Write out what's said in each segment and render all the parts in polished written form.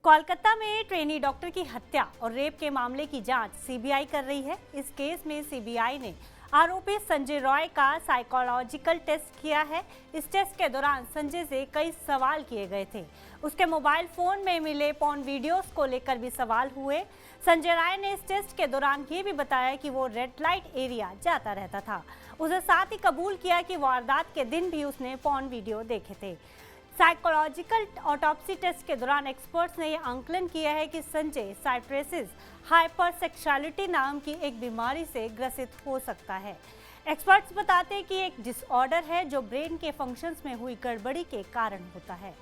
कोलकाता में trainee doctor की हत्या और रेप के मामले की जांच सीबीआई कर रही है। इस केस में सीबीआई ने आरोपी संजय रॉय का साइकोलॉजिकल टेस्ट किया है। इस टेस्ट के दौरान संजय से कई सवाल किए गए थे। उसके मोबाइल फोन में मिले पॉर्न वीडियोस को लेकर भी सवाल हुए। संजय रॉय ने इस टेस्ट के दौरान ये भी बताया कि वो रेड लाइट एरिया जाता रहता था। उसने साथ ही कबूल किया कि वारदात के दिन भी उसने पॉर्न वीडियो देखे थे। साइकोलॉजिकल ऑटोप्सी टेस्ट के दौरान एक्सपर्ट्स ने यह आंकलन किया है कि संजय साइप्रेसिस हाइपरसेक्सुअलिटी नाम की एक बीमारी से ग्रसित हो सकता है। एक्सपर्ट्स बताते हैं कि एक डिसऑर्डर है जो ब्रेन के फंक्शंस में हुई गड़बड़ी के कारण होता है।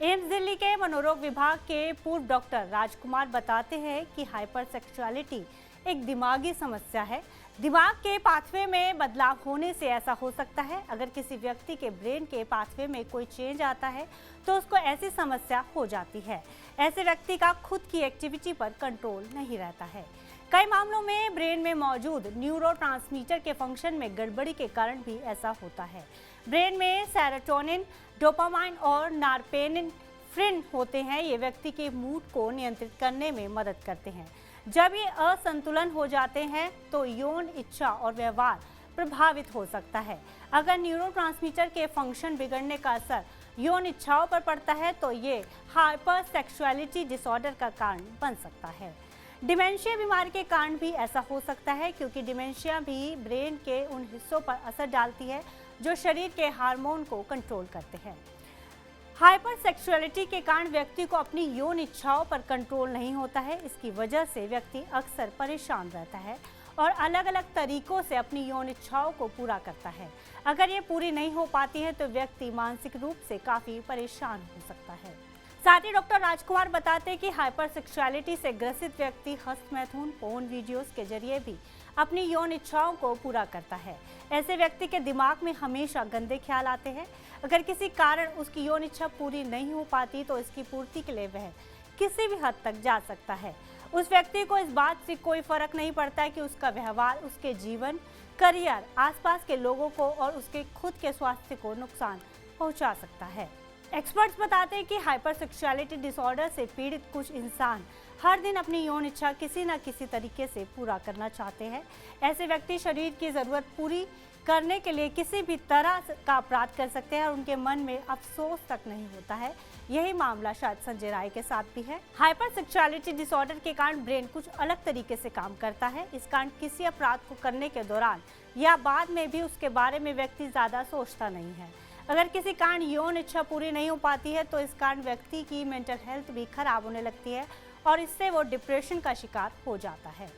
एम्स दिल्ली के मनोरोग विभाग के पूर्व डॉक्टर राजकुमार बताते हैं कि हाइपरसेक्सुअलिटी एक दिमागी समस्या है। दिमाग के पाथवे में बदलाव होने से ऐसा हो सकता है। अगर किसी व्यक्ति के ब्रेन के पाथवे में कोई चेंज आता है तो उसको ऐसी समस्या हो जाती है। ऐसे व्यक्ति का खुद की एक्टिविटी पर कंट्रोल नहीं रहता है। कई मामलों में ब्रेन में मौजूद न्यूरोट्रांसमीटर के फंक्शन में गड़बड़ी के कारण भी ऐसा होता है। ब्रेन में सेरोटोनिन, डोपामाइन और नॉरपेनेफ्रिन होते हैं। ये व्यक्ति के मूड को नियंत्रित करने में मदद करते हैं। जब ये असंतुलन हो जाते हैं तो यौन इच्छा और व्यवहार प्रभावित हो सकता है। अगर न्यूरोट्रांसमीटर के फंक्शन बिगड़ने का असर यौन इच्छाओं पर पड़ता है तो ये हाइपरसेक्सुअलिटी डिसऑर्डर का कारण बन सकता है। डिमेंशिया बीमारी के कारण भी ऐसा हो सकता है, क्योंकि डिमेंशिया भी ब्रेन के उन हिस्सों पर असर डालती है जो शरीर के हार्मोन को कंट्रोल करते हैं। हाइपरसेक्सुअलिटी के कारण व्यक्ति को अपनी यौन इच्छाओं पर कंट्रोल नहीं होता है। इसकी वजह से व्यक्ति अक्सर परेशान रहता है और अलग अलग तरीकों से अपनी यौन इच्छाओं को पूरा करता है। अगर ये पूरी नहीं हो पाती है तो व्यक्ति मानसिक रूप से काफ़ी परेशान हो सकता है। साथ ही डॉक्टर राजकुमार बताते हैं कि हाइपरसेक्सुअलिटी से ग्रसित व्यक्ति हस्तमैथुन पोर्न वीडियोस के जरिए भी अपनी यौन इच्छाओं को पूरा करता है। ऐसे व्यक्ति के दिमाग में हमेशा गंदे ख्याल आते हैं। अगर किसी कारण उसकी यौन इच्छा पूरी नहीं हो पाती तो इसकी पूर्ति के लिए वह किसी भी हद तक जा सकता है। उस व्यक्ति को इस बात से कोई फर्क नहीं पड़ता कि उसका व्यवहार उसके जीवन, करियर, आसपास के लोगों को और उसके खुद के स्वास्थ्य को नुकसान पहुंचा सकता है। एक्सपर्ट्स बताते हैं कि हाइपरसेक्सुअलिटी डिसऑर्डर से पीड़ित कुछ इंसान हर दिन अपनी यौन इच्छा किसी न किसी तरीके से पूरा करना चाहते हैं। ऐसे व्यक्ति शरीर की ज़रूरत पूरी करने के लिए किसी भी तरह का अपराध कर सकते हैं और उनके मन में अफसोस तक नहीं होता है। यही मामला शायद संजय राय के साथ भी है। हाइपरसेक्सुअलिटी डिसऑर्डर के कारण ब्रेन कुछ अलग तरीके से काम करता है। इस कारण किसी अपराध को करने के दौरान या बाद में भी उसके बारे में व्यक्ति ज़्यादा सोचता नहीं है। अगर किसी कारण यौन इच्छा पूरी नहीं हो पाती है तो इस कारण व्यक्ति की मेंटल हेल्थ भी खराब होने लगती है और इससे वो डिप्रेशन का शिकार हो जाता है।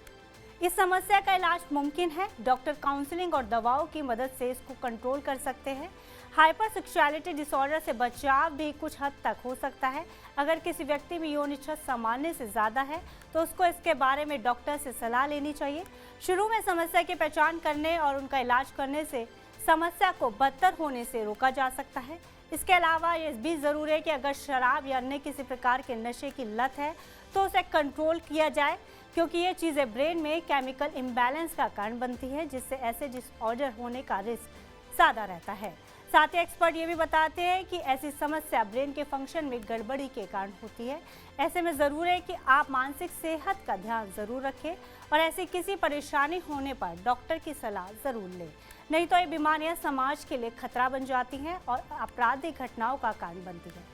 इस समस्या का इलाज मुमकिन है। डॉक्टर काउंसलिंग और दवाओं की मदद से इसको कंट्रोल कर सकते हैं। हाइपरसेक्सुअलिटी डिसऑर्डर से बचाव भी कुछ हद तक हो सकता है। अगर किसी व्यक्ति में यौन इच्छा सामान्य से ज़्यादा है तो उसको इसके बारे में डॉक्टर से सलाह लेनी चाहिए। शुरू में समस्या की पहचान करने और उनका इलाज करने से समस्या को बदतर होने से रोका जा सकता है। इसके अलावा ये भी ज़रूरी है कि अगर शराब या अन्य किसी प्रकार के नशे की लत है तो उसे कंट्रोल किया जाए, क्योंकि ये चीज़ें ब्रेन में केमिकल इम्बैलेंस का कारण बनती है, जिससे ऐसे डिसऑर्डर होने का रिस्क ज़्यादा रहता है। साथ ही एक्सपर्ट ये भी बताते हैं कि ऐसी समस्या ब्रेन के फंक्शन में गड़बड़ी के कारण होती है। ऐसे में ज़रूर है कि आप मानसिक सेहत का ध्यान ज़रूर रखें और ऐसी किसी परेशानी होने पर डॉक्टर की सलाह ज़रूर लें, नहीं तो ये बीमारियां समाज के लिए खतरा बन जाती हैं और आपराधिक घटनाओं का कारण बनती हैं।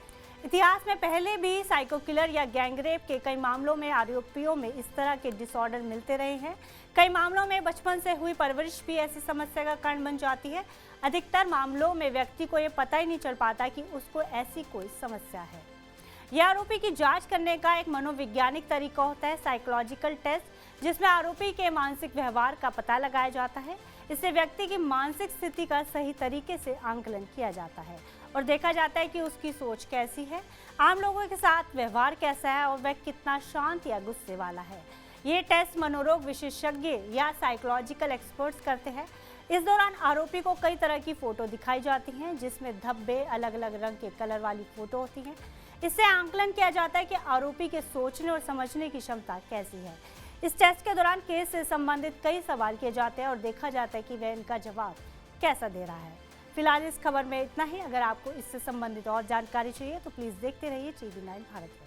इतिहास में पहले भी साइको किलर या गैंगरेप के कई मामलों में आरोपियों में इस तरह के डिसऑर्डर मिलते रहे हैं। कई मामलों में बचपन से हुई परवरिश भी ऐसी समस्या का कारण बन जाती है। अधिकतर मामलों में व्यक्ति को ये पता ही नहीं चल पाता कि उसको ऐसी कोई समस्या है। यह आरोपी की जांच करने का एक मनोवैज्ञानिक तरीका होता है, साइकोलॉजिकल टेस्ट, जिसमें आरोपी के मानसिक व्यवहार का पता लगाया जाता है। इससे व्यक्ति की मानसिक स्थिति का सही तरीके से आंकलन किया जाता है और देखा जाता है कि उसकी सोच कैसी है, आम लोगों के साथ व्यवहार कैसा है और वह कितना शांत या गुस्से वाला है। ये टेस्ट मनोरोग विशेषज्ञ या साइकोलॉजिकल एक्सपर्ट्स करते हैं। इस दौरान आरोपी को कई तरह की फ़ोटो दिखाई जाती हैं, जिसमें धब्बे, अलग अलग रंग के कलर वाली फ़ोटो होती हैं। इससे आंकलन किया जाता है कि आरोपी के सोचने और समझने की क्षमता कैसी है। इस टेस्ट के दौरान केस से संबंधित कई सवाल किए जाते हैं और देखा जाता है कि वह इनका जवाब कैसा दे रहा है। फिलहाल इस खबर में इतना ही। अगर आपको इससे संबंधित और जानकारी चाहिए तो प्लीज़ देखते रहिए TV9 भारत।